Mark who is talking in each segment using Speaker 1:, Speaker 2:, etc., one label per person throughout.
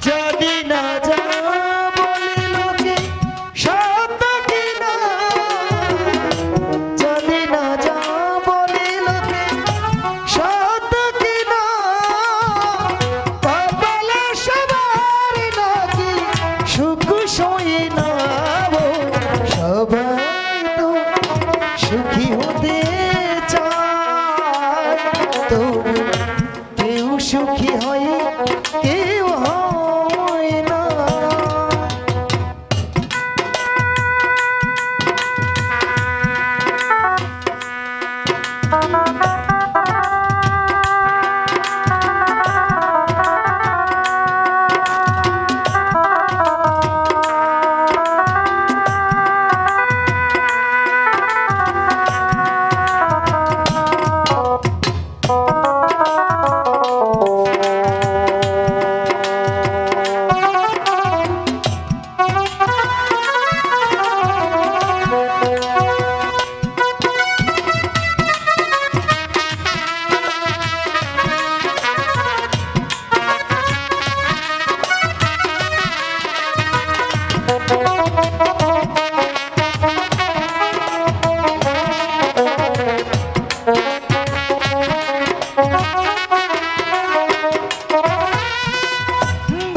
Speaker 1: যদি না যা বলে লোকে সত্য কিনা, যদি না যা বলে লোকে সত্য কিনা, কপালে সবার নাকি সুখ সই না। সবাই তো সুখী হতে চায়, তো কেউ সুখী হয় কেউ হয় না।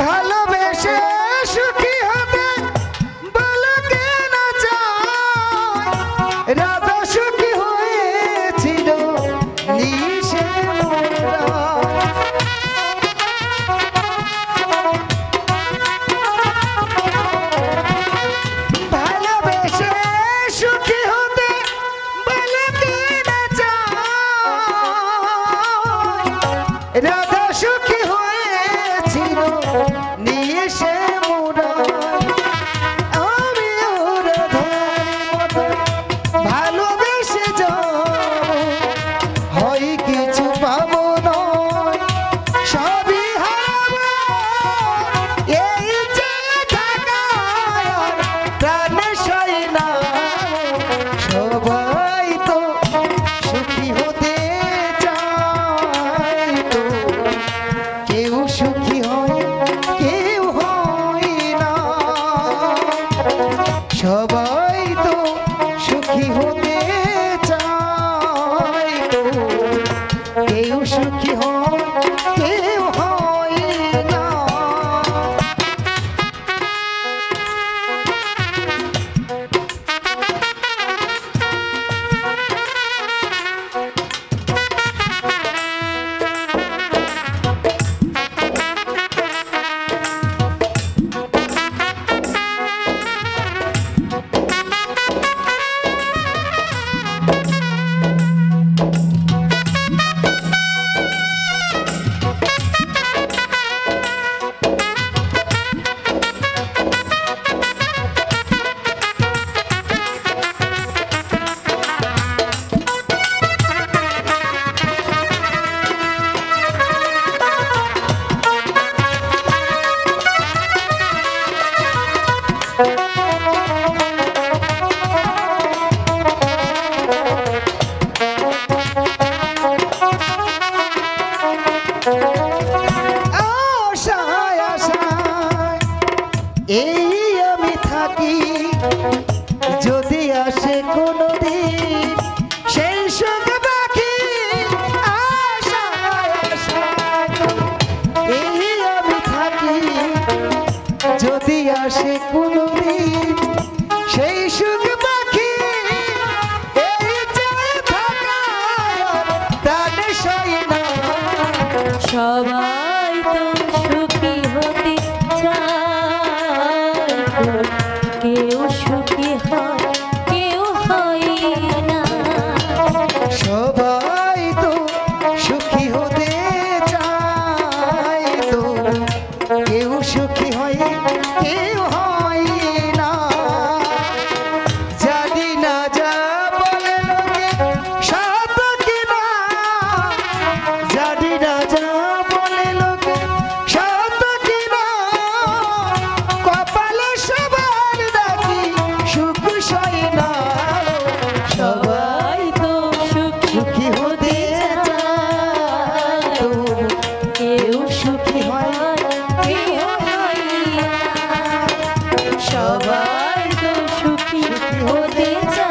Speaker 1: ভালোবেসে সুখী হবে বলে কে না চায়, রাধা সুখী হয়েছিল নিশে ভালোবেসে সুখী হতে বলে কে না চায়, রাধা সুখী হয়েছিল নিয়ে সে মোরা। আমি রাধার মতো ভালোবেসে যাব, হয় কিছু পাবো নয় সবই হারাবো, এই যে থাকা প্রাণে সই না। সবাই তো সুখী হতে চায়, তো কেউ সুখী হয় কেউ হয় না। সবাই তো সুখী হতে চায়, তো কেউ সুখী হয় কেউ হয় না। আশায় আশায় এই আমি থাকি, যদি আসে কোনদিন সেই সুখ বাকি। আশায় আশায় এই আমি থাকি, যদি আসে কোনদিন সেই সুখ বাকি। এই যে থাকা প্রাণে সই না।
Speaker 2: সবাই তো সুখী হতে চায়, কেউ সুখী হয় কেউ হয় না।
Speaker 1: সবাই তো সুখী হতে চায়, তো কেউ সুখী হয় কেউ হয় না। যদি না যা বলে লোকে সত্য কিনা, যদি না যা বলে লোকে সত্য কিনা, কপালে সবার নাকি সুখ সই না। সবাই তো সুখী হতে চায়, তো কেউ সুখী হয় কেউ হয়
Speaker 2: হতে চায়